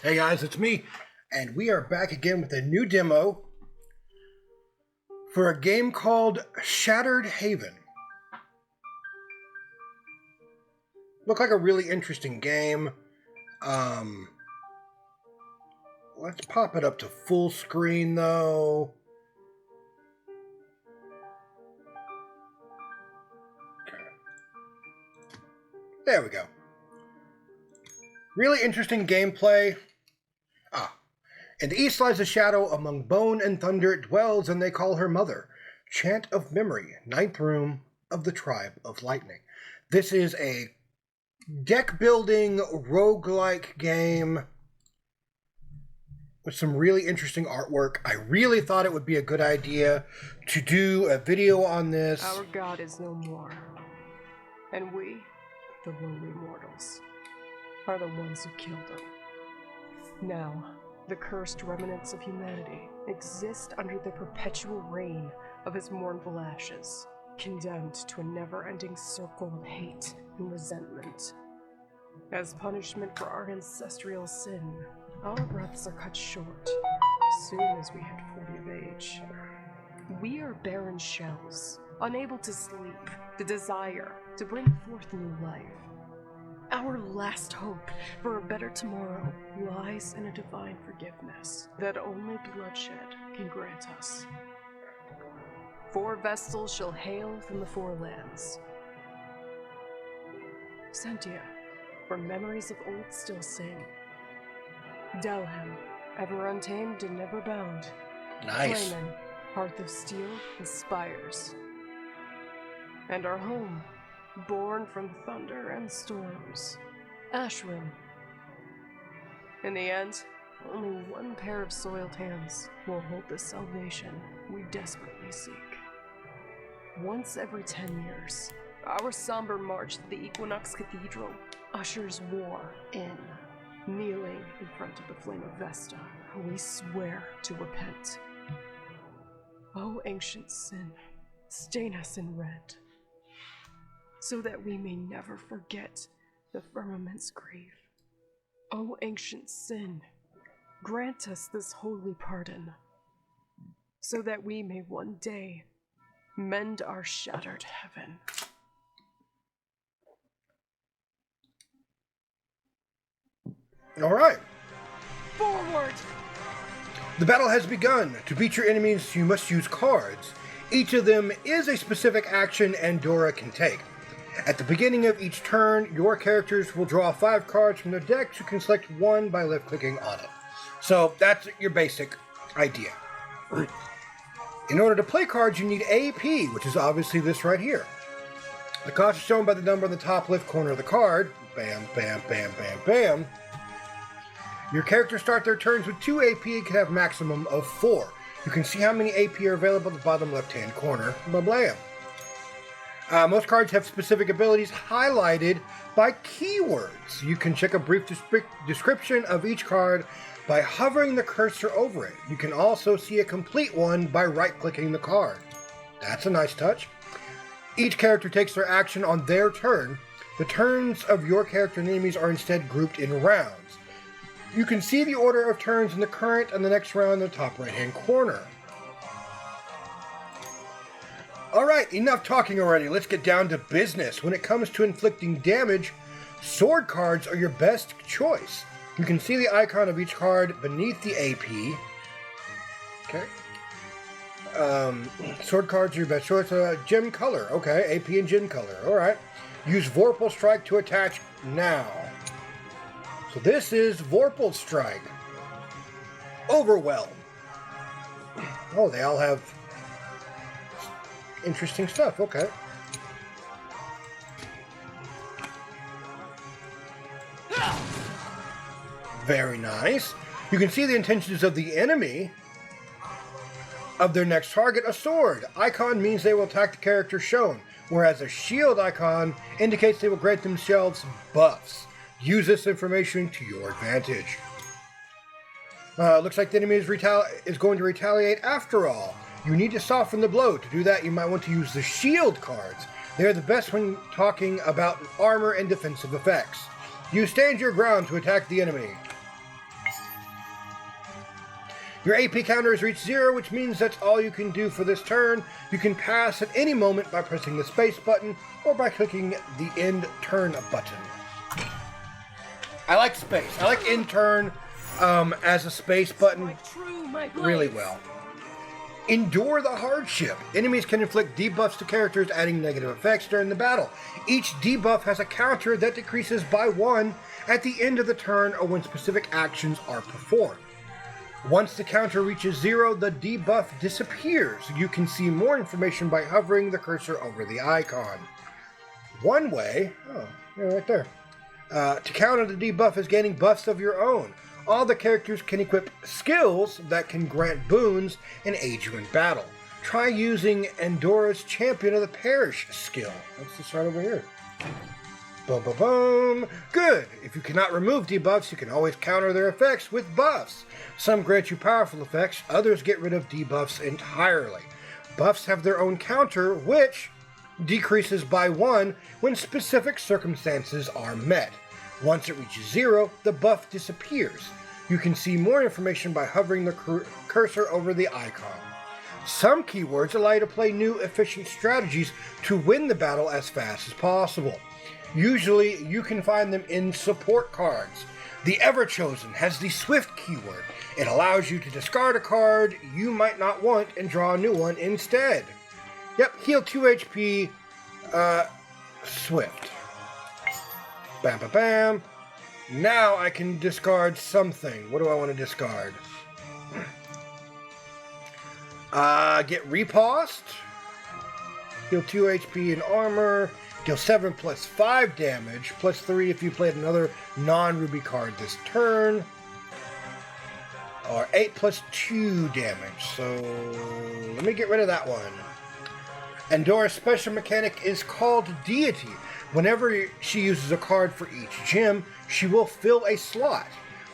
Hey guys, it's me, and we are back again with a new demo for a game called Shattered Haven. Looked like a really interesting game. Let's pop it up to full screen though. Okay. There we go. Really interesting gameplay. In the east lies a shadow, among bone and thunder it dwells, and they call her mother. Chant of Memory, 9th room of the Tribe of Lightning. This is a deck-building, roguelike game with some really interesting artwork. I really thought it would be a good idea to do a video on this. Our god is no more, and we, the lowly mortals, are the ones who killed him. Now, the cursed remnants of humanity exist under the perpetual reign of his mournful ashes, condemned to a never-ending circle of hate and resentment. As punishment for our ancestral sin, our breaths are cut short as soon as we hit 40 of age. We are barren shells, unable to sleep, the desire to bring forth new life. Our last hope for a better tomorrow lies in a divine forgiveness that only bloodshed can grant us. 4 Vestals shall hail from the 4 lands. Sentia, where memories of old still sing. Delhem, ever untamed and never bound. Nice. Flamen, hearth of steel and spires. And our home, born from thunder and storms, Ashram. In the end, only one pair of soiled hands will hold the salvation we desperately seek. Once every 10 years, our somber march to the Equinox Cathedral ushers war in. Kneeling in front of the flame of Vesta, we swear to repent. O ancient sin, stain us in red, so that we may never forget the firmament's grief. O ancient sin, grant us this holy pardon, so that we may one day mend our shattered heaven. All right. Forward! The battle has begun. To beat your enemies, you must use cards. Each of them is a specific action Andorra can take. At the beginning of each turn, your characters will draw 5 cards from their decks. You can select one by left-clicking on it. So that's your basic idea. In order to play cards, you need AP, which is obviously this right here. The cost is shown by the number on the top left corner of the card. Bam, bam, bam, bam, bam. Your characters start their turns with 2 AP and can have maximum of 4. You can see how many AP are available at the bottom left-hand corner. Blam. Most cards have specific abilities highlighted by keywords. You can check a brief description of each card by hovering the cursor over it. You can also see a complete one by right-clicking the card. That's a nice touch. Each character takes their action on their turn. The turns of your character and enemies are instead grouped in rounds. You can see the order of turns in the current and the next round in the top right-hand corner. Alright, enough talking already. Let's get down to business. When it comes to inflicting damage, sword cards are your best choice. You can see the icon of each card beneath the AP. Okay. Sword cards are your best choice. Gem color. Okay, AP and gem color. Alright. Use Vorpal Strike to attach now. So this is Vorpal Strike. Overwhelm. Oh, they all have interesting stuff. Okay. Very nice. You can see the intentions of the enemy. Of their next target, a sword. Icon means they will attack the character shown, whereas a shield icon indicates they will grant themselves buffs. Use this information to your advantage. Looks like the enemy is going to retaliate after all. You need to soften the blow. To do that, you might want to use the shield cards. They are the best when talking about armor and defensive effects. You stand your ground to attack the enemy. Your AP counter has reached 0, which means that's all you can do for this turn. You can pass at any moment by pressing the space button or by clicking the end turn button. I like space. I like end turn as a space button really well. Endure the hardship. Enemies can inflict debuffs to characters, adding negative effects during the battle. Each debuff has a counter that decreases by 1 at the end of the turn or when specific actions are performed. Once the counter reaches 0, the debuff disappears. You can see more information by hovering the cursor over the icon. One way, right there, to counter the debuff is gaining buffs of your own. All the characters can equip skills that can grant boons and aid you in battle. Try using Andora's Champion of the Parish skill. Let's just start over here. Boom, boom, boom. Good. If you cannot remove debuffs, you can always counter their effects with buffs. Some grant you powerful effects, others get rid of debuffs entirely. Buffs have their own counter, which decreases by 1 when specific circumstances are met. Once it reaches 0, the buff disappears. You can see more information by hovering the cursor over the icon. Some keywords allow you to play new efficient strategies to win the battle as fast as possible. Usually, you can find them in support cards. The Everchosen has the Swift keyword. It allows you to discard a card you might not want and draw a new one instead. Yep, heal 2 HP, Swift. Bam, bam, bam. Now I can discard something. What do I want to discard? Get Riposte. Heal 2 HP and armor. Deal 7 plus 5 damage, plus 3 if you played another non-ruby card this turn. Or 8 plus 2 damage. So let me get rid of that one. Andora's special mechanic is called Deity. Whenever she uses a card for each gem, she will fill a slot.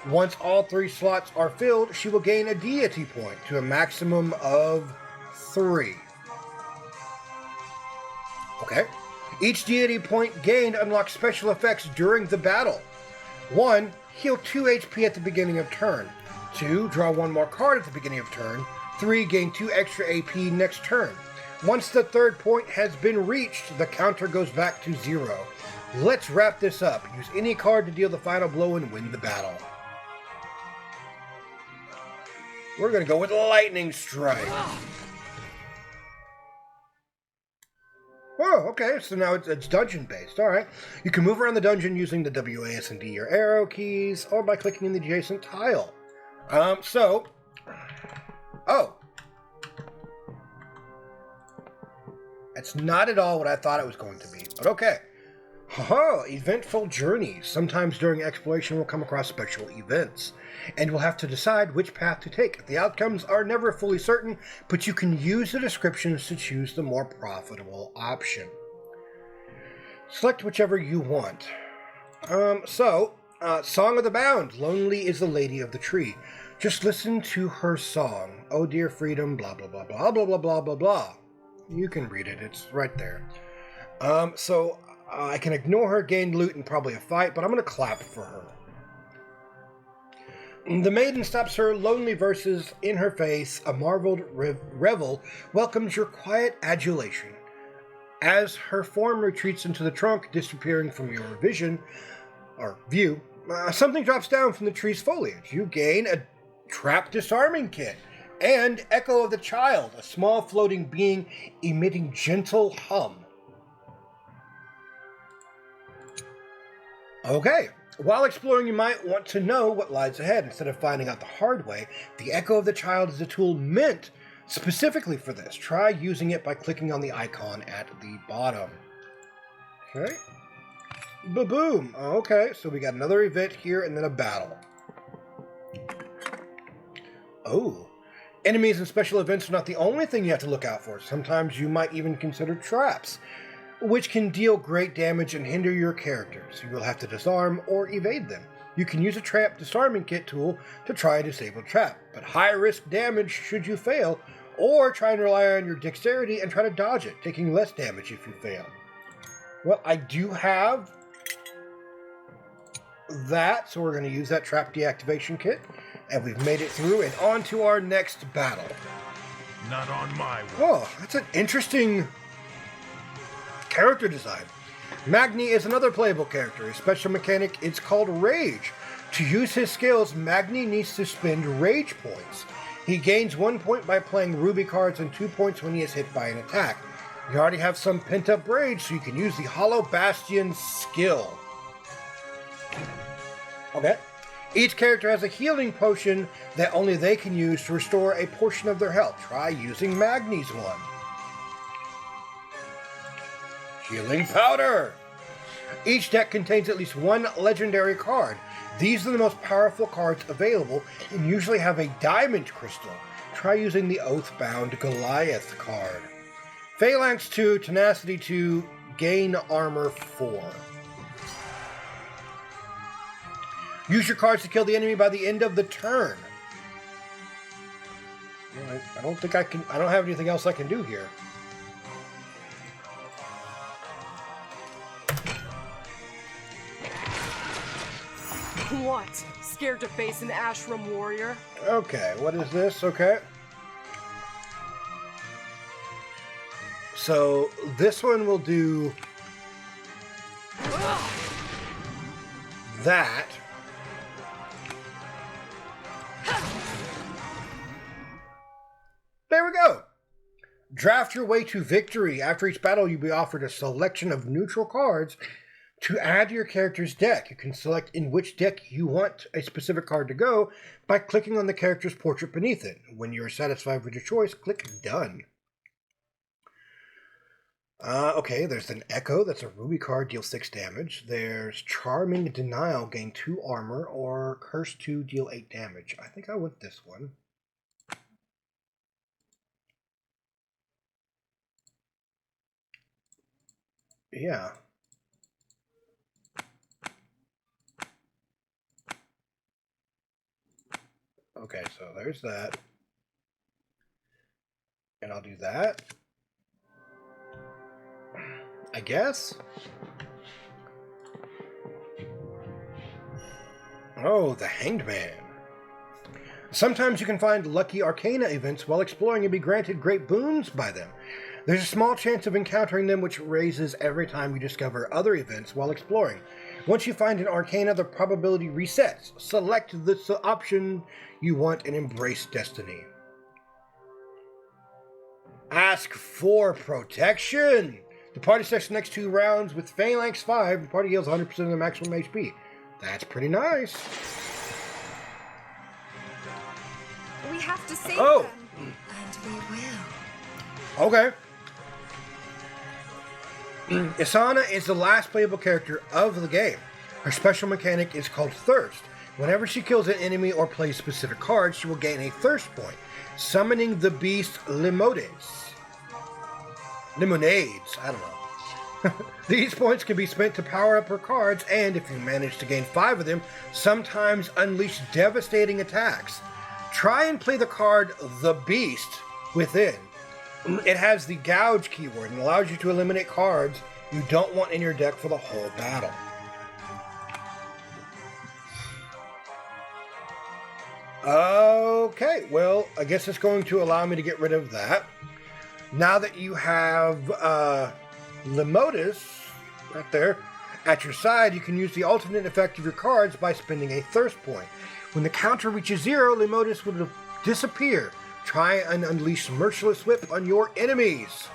Once all 3 slots are filled, she will gain a deity point to a maximum of 3. Okay. Each deity point gained unlocks special effects during the battle. 1. Heal 2 HP at the beginning of turn. 2. Draw 1 more card at the beginning of turn. 3. Gain 2 extra AP next turn. Once the 3rd point has been reached, the counter goes back to 0. Let's wrap this up. Use any card to deal the final blow and win the battle. We're going to go with Lightning Strike. Oh, okay, so now it's dungeon-based. Alright. You can move around the dungeon using the WASD or arrow keys, or by clicking in the adjacent tile. That's not at all what I thought it was going to be, but okay. Eventful journeys. Sometimes during exploration we'll come across special events, and we'll have to decide which path to take. The outcomes are never fully certain, but you can use the descriptions to choose the more profitable option. Select whichever you want. Song of the Bound. Lonely is the Lady of the Tree. Just listen to her song. Oh dear freedom, blah blah blah blah blah blah blah blah blah. You can read it, it's right there. I can ignore her, gain loot, and probably a fight, but I'm going to clap for her. The maiden stops her lonely verses in her face. A marveled revel welcomes your quiet adulation. As her form retreats into the trunk, disappearing from your vision, or view, something drops down from the tree's foliage. You gain a trap disarming kit. And Echo of the Child, a small floating being emitting gentle hum. Okay, while exploring you might want to know what lies ahead instead of finding out the hard way. The Echo of the Child is a tool meant specifically for this. Try using it by clicking on the icon at the bottom. Okay. Ba-boom! Okay, so we got another event here and then a battle. Oh. Enemies and special events are not the only thing you have to look out for. Sometimes you might even consider traps, which can deal great damage and hinder your characters. You will have to disarm or evade them. You can use a trap disarming kit tool to try and disable a trap, but high risk damage should you fail, or try and rely on your dexterity and try to dodge it, taking less damage if you fail. Well, I do have that, so we're going to use that trap deactivation kit. And we've made it through and on to our next battle. Not on my watch. Oh, that's an interesting character design. Magni is another playable character. His special mechanic is called Rage. To use his skills, Magni needs to spend Rage points. He gains 1 point by playing Ruby cards and 2 points when he is hit by an attack. You already have some pent-up rage, so you can use the Hollow Bastion skill. Okay. Each character has a healing potion that only they can use to restore a portion of their health. Try using Magni's one. Healing Powder! Each deck contains at least one legendary card. These are the most powerful cards available and usually have a diamond crystal. Try using the Oathbound Goliath card. Phalanx 2, Tenacity 2, Gain Armor 4. Use your cards to kill the enemy by the end of the turn. I don't think I can. I don't have anything else I can do here. What? Scared to face an Ashram warrior? Okay, what is this? Okay. So this one will do that. There we go. Draft your way to victory. After each battle, you'll be offered a selection of neutral cards to add to your character's deck. You can select in which deck you want a specific card to go by clicking on the character's portrait beneath it. When you're satisfied with your choice, click Done. Okay, there's an Echo. That's a Ruby card, deal 6 damage. There's Charming Denial, gain 2 armor, or Curse 2, deal 8 damage. I think I want this one. Yeah. Okay, so there's that. And I'll do that. I guess? Oh, the Hanged Man. Sometimes you can find lucky arcana events while exploring and be granted great boons by them. There's a small chance of encountering them, which raises every time you discover other events while exploring. Once you find an arcana, the probability resets. Select the option you want and embrace destiny. Ask for protection. The party starts the next 2 rounds with Phalanx 5. The party heals 100% of their maximum HP. That's pretty nice. We have to save Oh. them. And we will. Okay. Isana is the last playable character of the game. Her special mechanic is called Thirst. Whenever she kills an enemy or plays specific cards, she will gain a Thirst point, summoning the beast Lemonades, I don't know. These points can be spent to power up her cards, and if you manage to gain 5 of them, sometimes unleash devastating attacks. Try and play the card The Beast within. It has the Gouge keyword and allows you to eliminate cards you don't want in your deck for the whole battle. Okay, well, I guess it's going to allow me to get rid of that. Now that you have Lemotus right there at your side, you can use the alternate effect of your cards by spending a Thirst point. When the counter reaches 0, Lemotus will disappear. Try and unleash Merciless Whip on your enemies.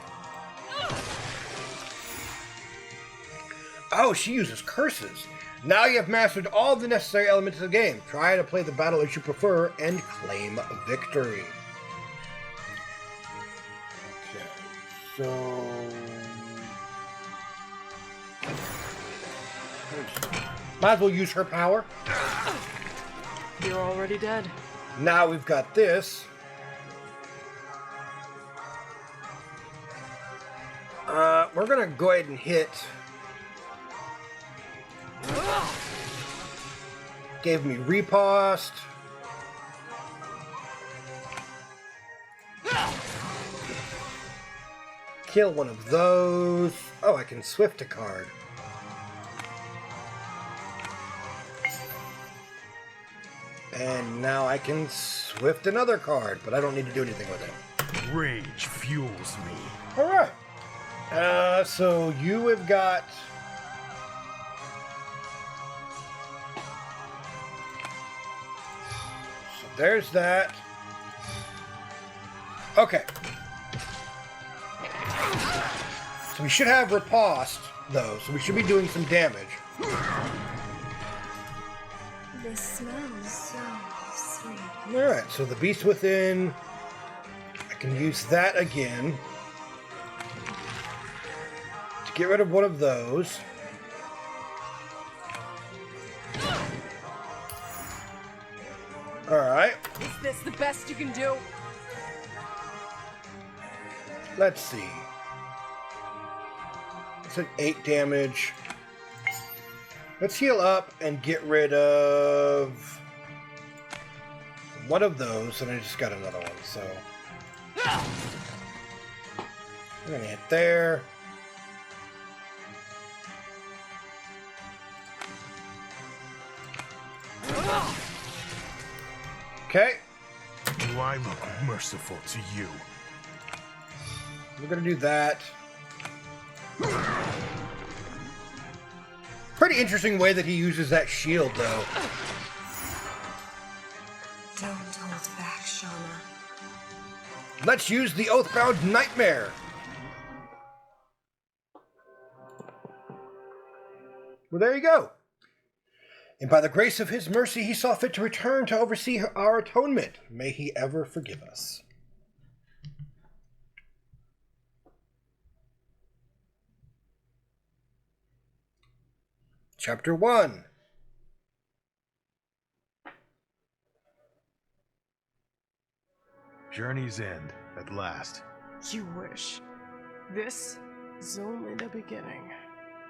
Oh, she uses curses. Now you have mastered all the necessary elements of the game. Try to play the battle as you prefer and claim victory. Okay, so... might as well use her power. You're already dead. Now we've got this. We're gonna go ahead and hit. Gave me riposte. Kill one of those. Oh, I can swift a card. And now I can swift another card, but I don't need to do anything with it. Rage fuels me. Alright. So you have got... So there's that. Okay. So we should have riposte, though, so we should be doing some damage. This smells so sweet. Alright, so the beast within... I can use that again to get rid of one of those. Alright. Is this the best you can do? Let's see. It's like 8 damage. Let's heal up and get rid of one of those, and I just got another one, so we're gonna hit there. Okay. Do I look merciful to you? We're gonna do that. Pretty interesting way that he uses that shield, though. Don't hold back, Shauna. Let's use the Oathbound Nightmare. Well, there you go. And by the grace of his mercy, he saw fit to return to oversee our atonement. May he ever forgive us. Chapter 1. Journey's end, at last. You wish. This is only the beginning.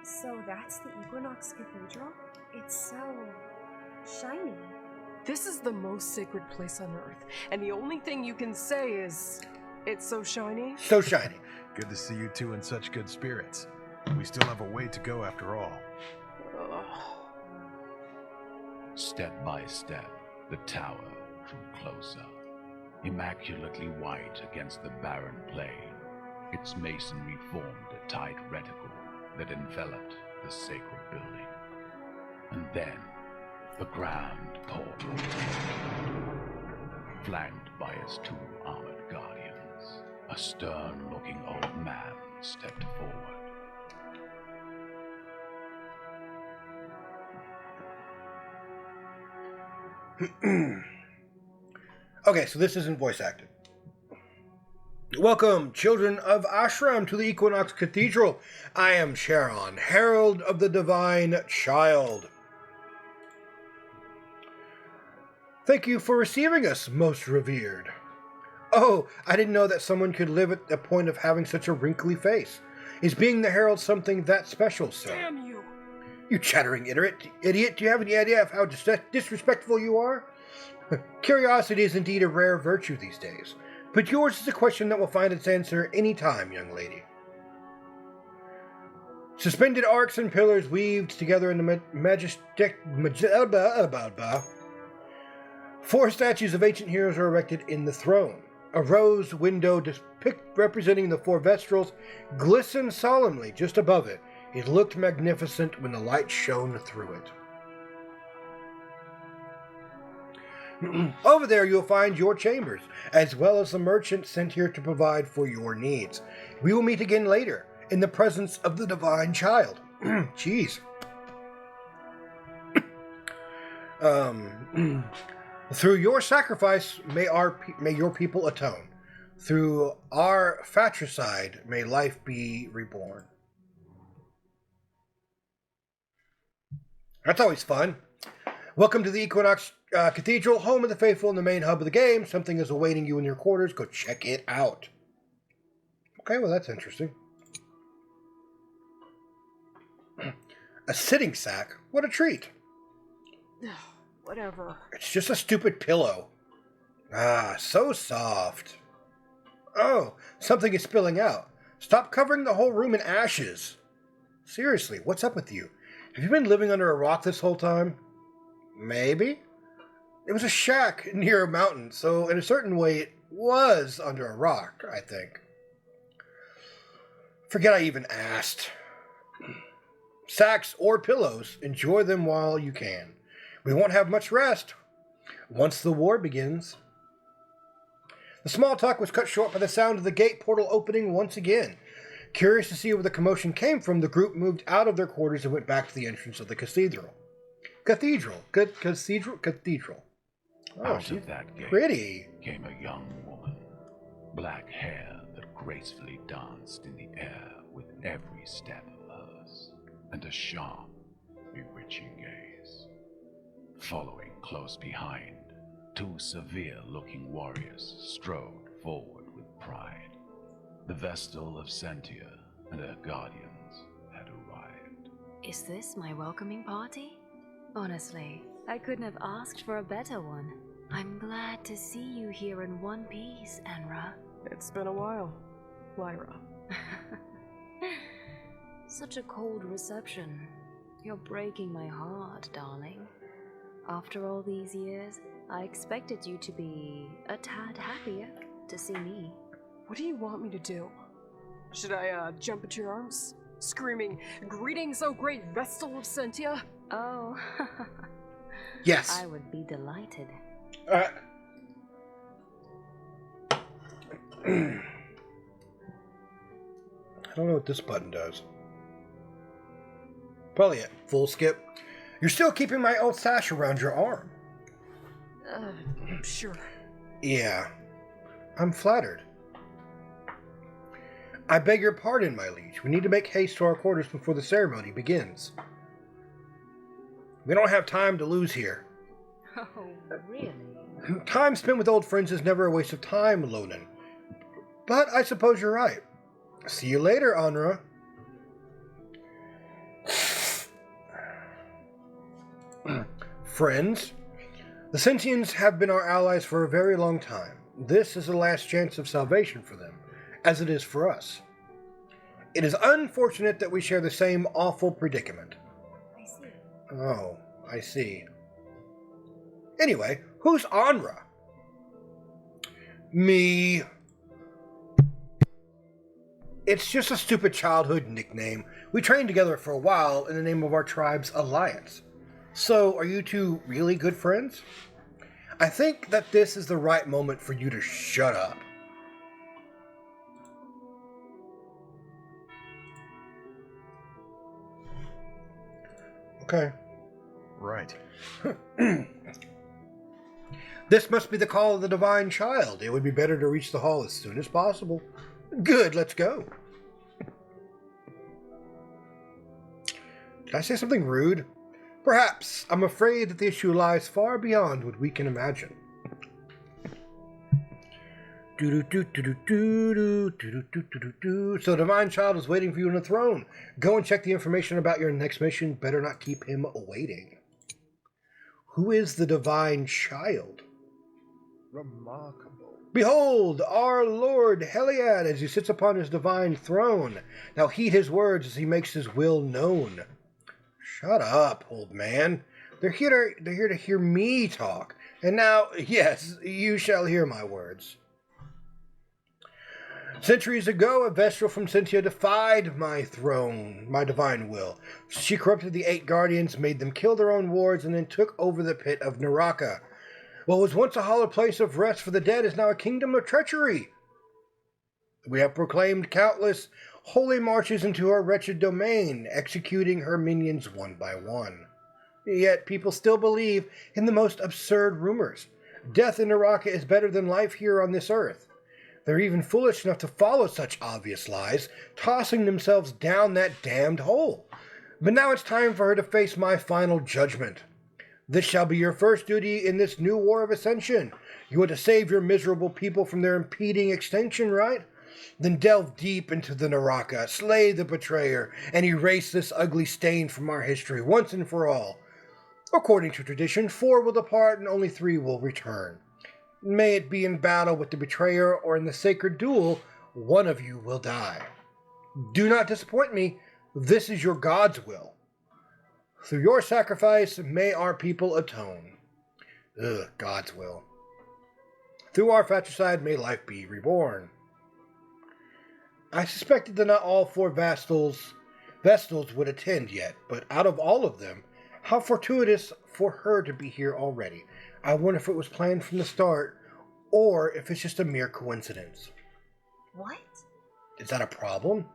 So that's the Equinox Cathedral? It's so shiny. This is the most sacred place on Earth, and the only thing you can say is, it's so shiny. So shiny. Good to see you two in such good spirits. We still have a way to go after all. Ugh. Step by step, the tower drew closer, immaculately white against the barren plain. Its masonry formed a tight reticle that enveloped the sacred building. And then, the grand portal, flanked by its 2 armored guardians. A stern-looking old man stepped forward. Okay, so this isn't voice acted. Welcome, children of Ashram, to the Equinox Cathedral. I am Sharon, Herald of the Divine Child. Thank you for receiving us, most revered. Oh, I didn't know that someone could live at the point of having such a wrinkly face. Is being the Herald something that special, sir? Damn you! You chattering idiot, do you have any idea of how disrespectful you are? Curiosity is indeed a rare virtue these days, but yours is a question that will find its answer any time, young lady. Suspended arcs and pillars weaved together in the majestic... 4 statues of ancient heroes are erected in the throne. A rose window representing the 4 Vestrals glistened solemnly just above it. It looked magnificent when the light shone through it. Over there you'll find your chambers, as well as the merchant sent here to provide for your needs. We will meet again later, in the presence of the Divine Child. Jeez. Through your sacrifice, may your people atone. Through our fratricide, may life be reborn. That's always fun. Welcome to the Equinox Cathedral, home of the faithful and the main hub of the game. Something is awaiting you in your quarters. Go check it out. Okay, well, that's interesting. A sitting sack? What a treat. Whatever. It's just a stupid pillow. Ah, so soft. Oh, something is spilling out. Stop covering the whole room in ashes. Seriously, what's up with you? Have you been living under a rock this whole time? Maybe. It was a shack near a mountain, so in a certain way it was under a rock, I think. Forget I even asked. Sacks or pillows, enjoy them while you can. We won't have much rest once the war begins. The small talk was cut short by the sound of the gate portal opening once again. Curious to see where the commotion came from, the group moved out of their quarters and went back to the entrance of the cathedral. Cathedral. Oh, Out of that gate pretty. came a young woman, black hair that gracefully danced in the air with every step of hers, and a sharp, bewitching gaze. Following close behind, two severe-looking warriors strode forward with pride. The Vestal of Sentia and her guardians had arrived. Is this my welcoming party? Honestly, I couldn't have asked for a better one. I'm glad to see you here in one piece, Enra. It's been a while, Lyra. Such a cold reception. You're breaking my heart, darling. After all these years, I expected you to be a tad happier to see me. What do you want me to do? Should I, jump into your arms? Screaming, "Greetings, O great Vestal of Sentia"? Oh, Yes. I would be delighted. I don't know what this button does. Probably it. Full skip. You're still keeping my old sash around your arm. Sure. Yeah. I'm flattered. I beg your pardon, my liege. We need to make haste to our quarters before the ceremony begins. We don't have time to lose here. Oh, really? Time spent with old friends is never a waste of time, Lonan. But I suppose you're right. See you later, Anra. Friends, the Sentients have been our allies for a very long time. This is the last chance of salvation for them, as it is for us. It is unfortunate that we share the same awful predicament. I see. Oh, I see. Anyway, who's Anra? Me. It's just a stupid childhood nickname. We trained together for a while in the name of our tribe's alliance. So, are you two really good friends? I think that this is the right moment for you to shut up. Okay. Right. This must be the call of the divine child. It would be better to reach the hall as soon as possible. Good, let's go. Did I say something rude? Perhaps. I'm afraid that the issue lies far beyond what we can imagine. So the divine child is waiting for you on the throne. Go and check the information about your next mission. Better not keep him waiting. Who is the divine child? Remarkable. Behold, our Lord Heliad as he sits upon his divine throne. Now heed his words as he makes his will known. Shut up, old man. They're here to hear me talk. And now, yes, you shall hear my words. Centuries ago, a Vestal from Sentia defied my throne, my divine will. She corrupted the 8 guardians, made them kill their own wards, and then took over the pit of Naraka. What was once a hallowed place of rest for the dead is now a kingdom of treachery. We have proclaimed countless holy marches into her wretched domain, executing her minions one by one. Yet people still believe in the most absurd rumors. Death in Naraka is better than life here on this earth. They're even foolish enough to follow such obvious lies, tossing themselves down that damned hole. But now it's time for her to face my final judgment. This shall be your first duty in this new war of ascension. You want to save your miserable people from their impeding extinction, right? Then delve deep into the Naraka, slay the betrayer, and erase this ugly stain from our history once and for all. According to tradition, 4 will depart and only 3 will return. May it be in battle with the betrayer or in the sacred duel, one of you will die. Do not disappoint me. This is your God's will. Through your sacrifice, may our people atone. Ugh, God's will. Through our fratricide may life be reborn. I suspected that not all 4 Vestals would attend yet, but out of all of them, how fortuitous for her to be here already. I wonder if it was planned from the start, or if it's just a mere coincidence. What? Is that a problem?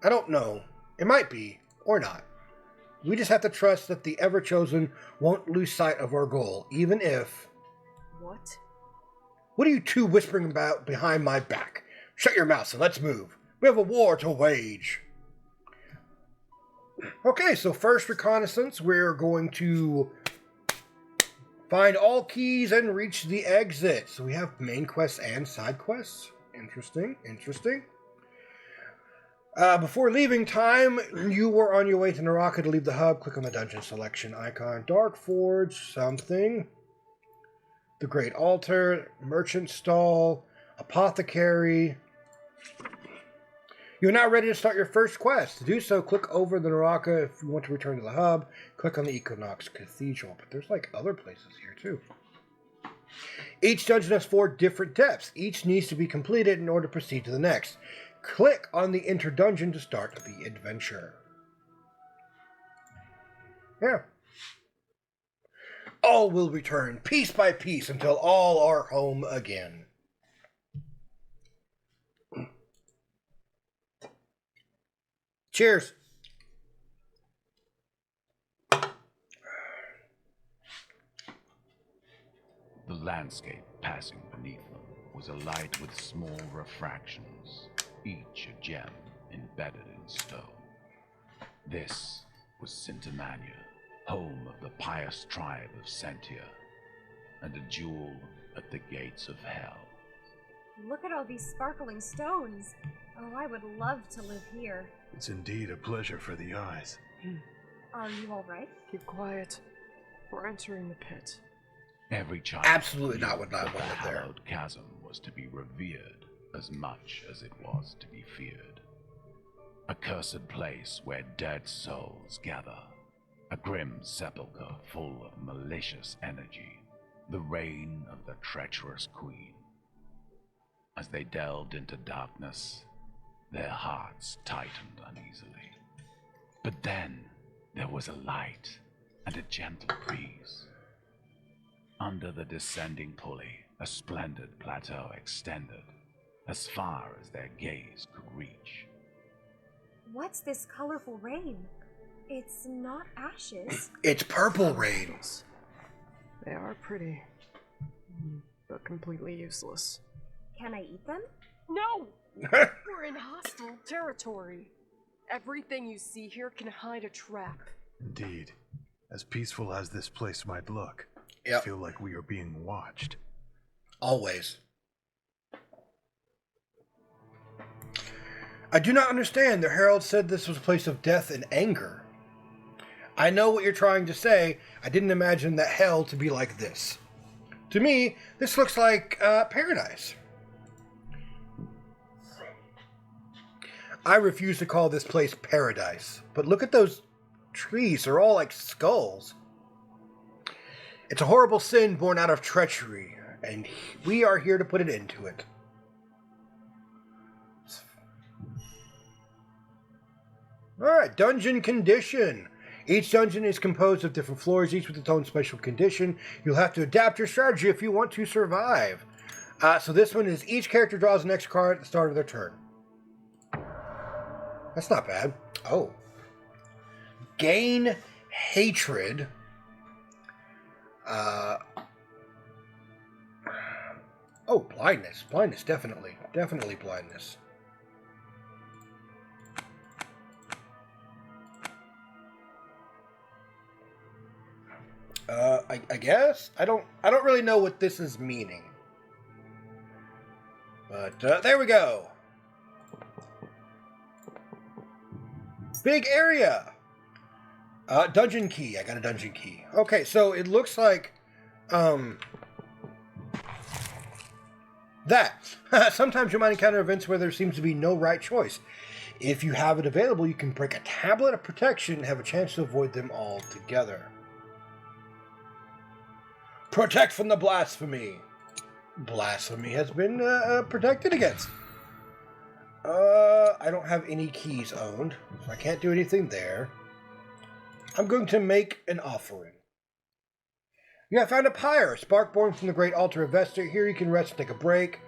I don't know. It might be, or not. We just have to trust that the Ever-Chosen won't lose sight of our goal, even if... What? What are you two whispering about behind my back? Shut your mouths and let's move. We have a war to wage. Okay, so first reconnaissance, we're going to find all keys and reach the exit. So we have main quests and side quests. Interesting. Before leaving time, you were on your way to Naraka to leave the hub. Click on the dungeon selection icon. Dark Forge, something. The Great Altar, Merchant Stall, Apothecary. You're now ready to start your first quest. To do so, click over the Naraka if you want to return to the hub. Click on the Equinox Cathedral. But there's like other places here too. Each dungeon has 4 different depths. Each needs to be completed in order to proceed to the next. Click on the Enter Dungeon to start the adventure. Yeah. All will return piece by piece until all are home again. Cheers. The landscape passing beneath them was alight with small refractions, each a gem embedded in stone. This was Sintamania, home of the pious tribe of Sentia, and a jewel at the gates of hell. Look at all these sparkling stones. Oh, I would love to live here. It's indeed a pleasure for the eyes. Are you all right? Keep quiet. We're entering the pit. Every child Absolutely knew not what I that the wanted there. hallowed chasm was to be revered as much as it was to be feared. A cursed place where dead souls gather. A grim sepulchre full of malicious energy. The reign of the treacherous queen. As they delved into darkness, their hearts tightened uneasily. But then there was a light and a gentle breeze. Under the descending pulley, a splendid plateau extended, as far as their gaze could reach. What's this colorful rain? It's not ashes. It's purple rain. They are pretty, but completely useless. Can I eat them? No! We're in hostile territory. Everything you see here can hide a trap. Indeed. As peaceful as this place might look, Yep. I feel like we are being watched. Always. I do not understand. The Herald said this was a place of death and anger. I know what you're trying to say. I didn't imagine that hell to be like this. To me, this looks like paradise. I refuse to call this place paradise. But look at those trees. They're all like skulls. It's a horrible sin born out of treachery, and we are here to put an end to it. Alright, dungeon condition. Each dungeon is composed of different floors, each with its own special condition. You'll have to adapt your strategy if you want to survive. So this one is each character draws an extra card at the start of their turn. That's not bad. Oh. Gain hatred. Oh, blindness. Blindness, definitely. Definitely blindness. I guess? I don't really know what this is meaning. But, there we go. Big area. Dungeon key. I got a dungeon key. Okay, so it looks like, that. Sometimes you might encounter events where there seems to be no right choice. If you have it available, you can break a tablet of protection and have a chance to avoid them altogether. Protect from the blasphemy. Blasphemy has been protected against. I don't have any keys owned, so I can't do anything there. I'm going to make an offering. You have found a pyre, spark born from the great altar of Vesta. Here you can rest and take a break.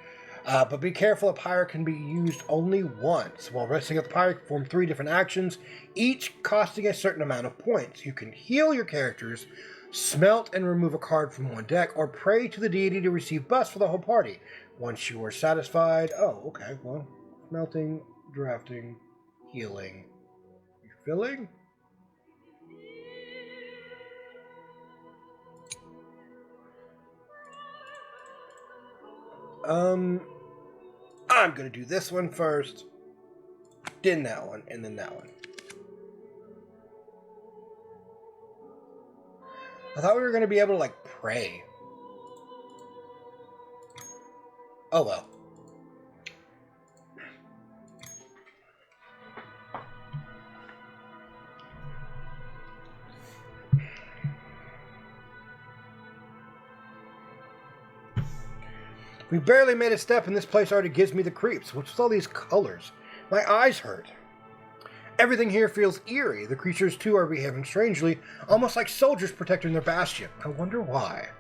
But be careful, a pyre can be used only once. While resting at the pyre, perform 3 different actions, each costing a certain amount of points. You can heal your characters, smelt and remove a card from one deck, or pray to the deity to receive buffs for the whole party. Once you are satisfied... Oh, okay, well, smelting, drafting, healing, refilling? I'm gonna do this one first, then that one, and then that one. I thought we were gonna be able to, like, pray. Oh well. We barely made a step and this place already gives me the creeps. What's with all these colors? My eyes hurt. Everything here feels eerie. The creatures too are behaving strangely, almost like soldiers protecting their bastion. I wonder why.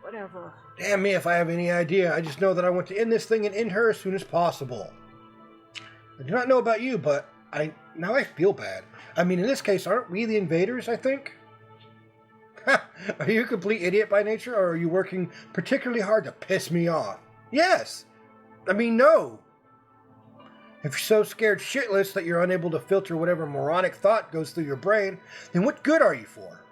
Whatever. Damn me if I have any idea. I just know that I want to end this thing and end her as soon as possible. I do not know about you, but now I feel bad. I mean, in this case, aren't we the invaders, I think? Are you a complete idiot by nature, or are you working particularly hard to piss me off? Yes! I mean, no! If you're so scared shitless that you're unable to filter whatever moronic thought goes through your brain, then what good are you for?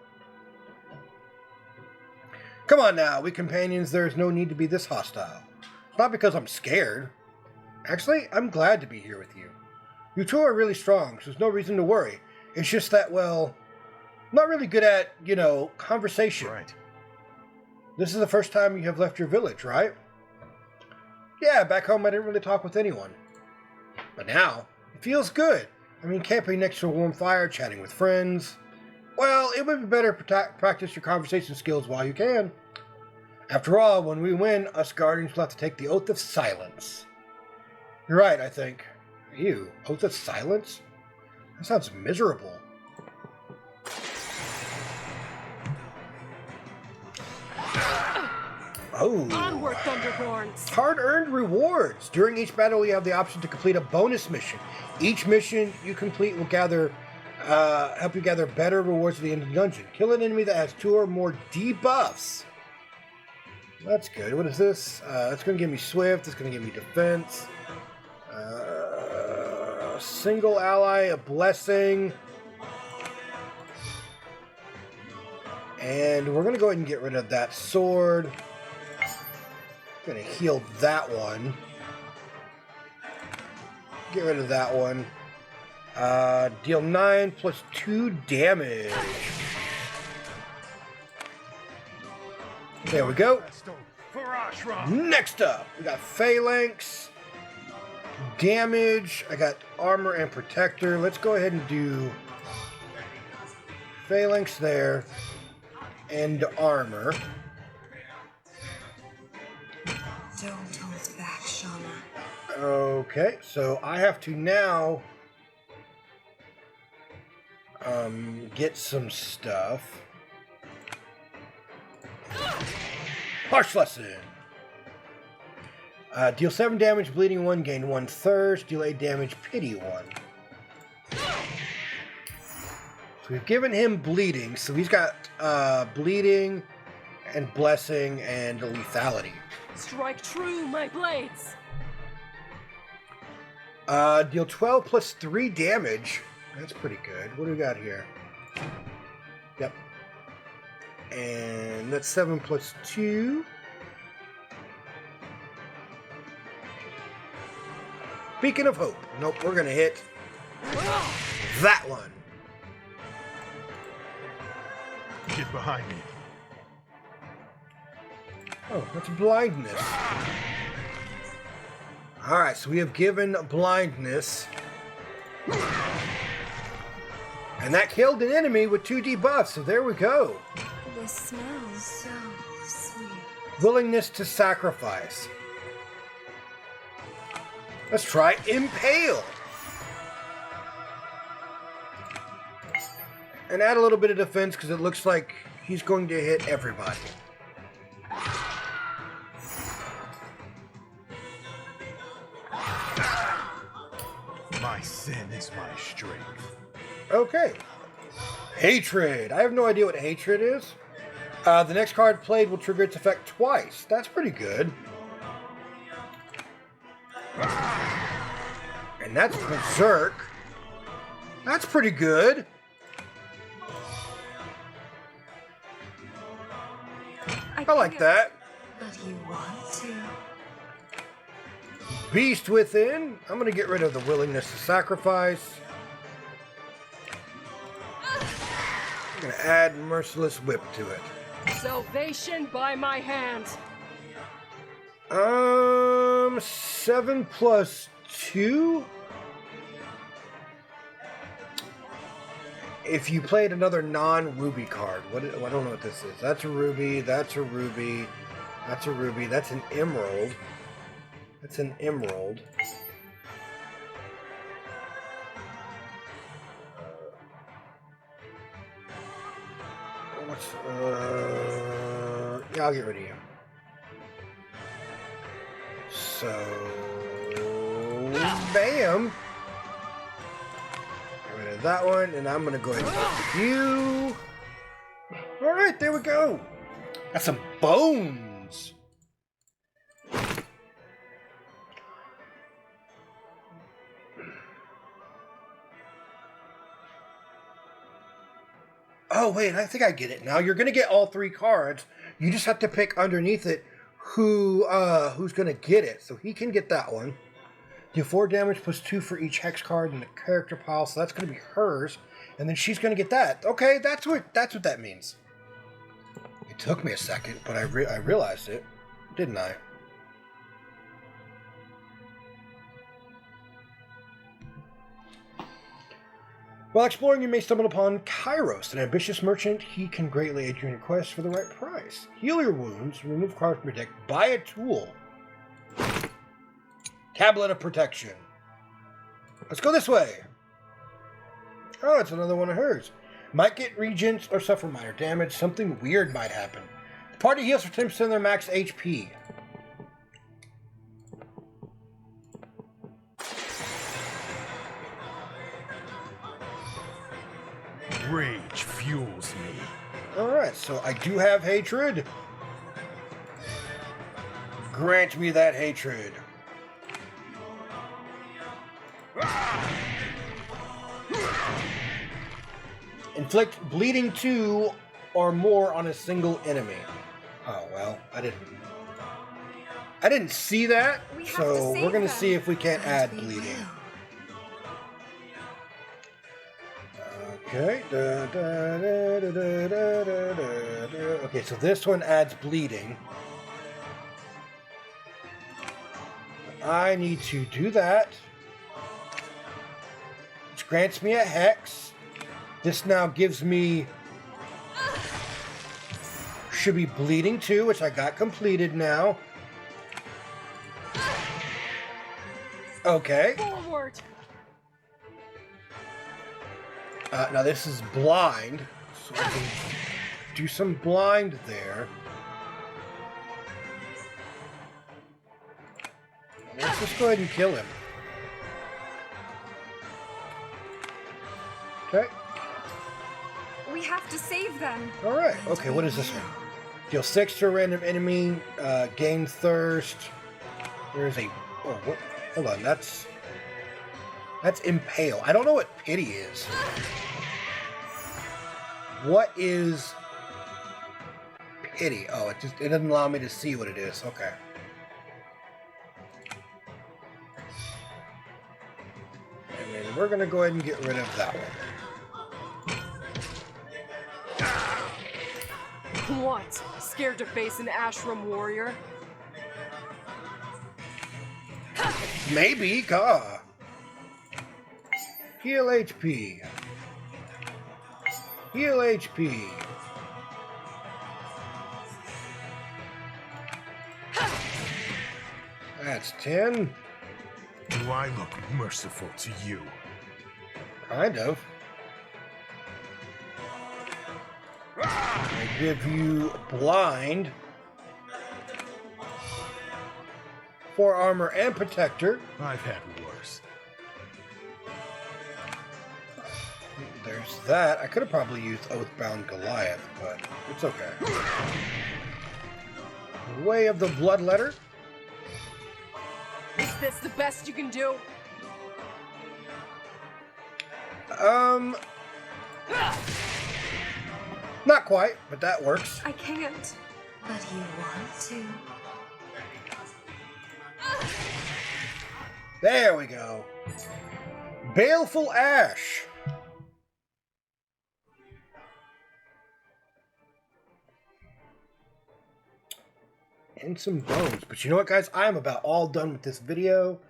Come on now, we companions, there is no need to be this hostile. It's not because I'm scared. Actually, I'm glad to be here with you. You two are really strong, so there's no reason to worry. It's just that, well... I'm not really good at, conversation. Right. This is the first time you have left your village, right? Yeah, back home I didn't really talk with anyone. But now, it feels good. I mean, camping next to a warm fire, chatting with friends. Well, it would be better to practice your conversation skills while you can. After all, when we win, us guardians will have to take the Oath of Silence. You're right, I think. Ew, Oath of Silence? That sounds miserable. Oh. Onward, Thunderborns! Hard-earned rewards. During each battle, you have the option to complete a bonus mission. Each mission you complete will help you gather better rewards at the end of the dungeon. Kill an enemy that has 2 or more debuffs. That's good. What is this? It's going to give me Swift. It's going to give me Defense. Single ally, a Blessing. And we're going to go ahead and get rid of that sword. Gonna heal that one. Get rid of that one. Deal 9 plus 2 damage. There we go. Next up, we got Phalanx. Damage. I got armor and protector. Let's go ahead and do Phalanx there. And armor. Don't hold back, Shauna. Okay, so I have to now get some stuff. Harsh Lesson. Deal 7 damage, bleeding 1, gain 1 thirst, deal 8 damage, pity 1. So we've given him bleeding, so he's got bleeding and blessing and lethality. Strike true, my blades! Deal 12 plus 3 damage. That's pretty good. What do we got here? Yep. And that's 7 plus 2. Beacon of Hope. Nope, we're going to hit that one. Get behind me. Oh, that's blindness. Alright, so we have given blindness. And that killed an enemy with 2 debuffs, so there we go. This smells so Sweet. Willingness to sacrifice. Let's try Impale. And add a little bit of defense because it looks like he's going to hit everybody. My sin is my strength. Okay. Hatred. I have no idea what hatred is. The next card played will trigger its effect twice. That's pretty good. And that's Berserk. That's pretty good. I like that. But you want to. Beast Within. I'm going to get rid of the willingness to sacrifice. I'm going to add Merciless Whip to it. Salvation by my hand. 7 plus 2? If you played another non-ruby card, I don't know what this is. That's a ruby, that's a ruby, that's a ruby, that's an emerald. That's an emerald. Yeah, I'll get rid of you. So, bam! Get rid of that one, and I'm gonna go ahead and go with you. Alright, there we go. Got some bones. Oh, wait, I think I get it now. You're going to get all 3 cards. You just have to pick underneath it who's going to get it. So he can get that one. Do 4 damage plus 2 for each hex card in the character pile. So that's going to be hers. And then she's going to get that. Okay, that's what that means. It took me a second, but I realized it, didn't I? While exploring, you may stumble upon Kairos, an ambitious merchant. He can greatly aid you in your quest for the right price. Heal your wounds, remove cards from your deck, buy a tool. Tablet of Protection. Let's go this way. Oh, it's another one of hers. Might get regents or suffer minor damage. Something weird might happen. The party heals for 10% of their max HP. Rage fuels me. Alright, so I do have hatred. Grant me that hatred. Inflict bleeding 2 or more on a single enemy. Oh, well, I didn't see that, so we're going to see if we can't add bleeding. Okay. Okay, so this one adds bleeding. I need to do that. Which grants me a hex. This now gives me... should be bleeding 2, which I got completed now. Okay. Forward. Now this is blind, so I can do some blind there. Let's just go ahead and kill him. Okay. We have to save them. Alright, okay, what is this one? Deal 6 to a random enemy, gain thirst. There's a... oh, what? Hold on, that's Impale. I don't know what Pity is. What is Pity? Oh, it doesn't allow me to see what it is. Okay. And then we're gonna go ahead and get rid of that one. What? Scared to face an Ashram warrior? Maybe, Ka. Heal HP. Heal HP. That's 10. Do I look merciful to you? Kind of. I give you blind, 4 armor and protector. I've had worse. There's that. I could have probably used Oathbound Goliath, but it's okay. Way of the Bloodletter. Is this the best you can do? Not quite, but that works. I can't. But you want to. There we go. Baleful Ash. And some bones. But you know what, guys? I am about all done with this video.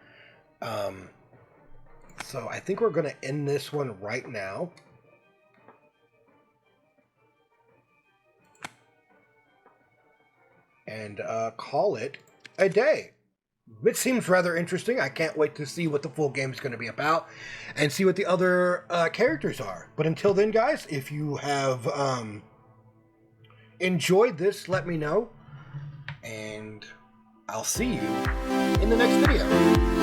So I think we're going to end this one right now. And call it a day. It seems rather interesting. I can't wait to see what the full game is going to be about and see what the other characters are. But until then, guys, if you have enjoyed this, let me know. And I'll see you in the next video.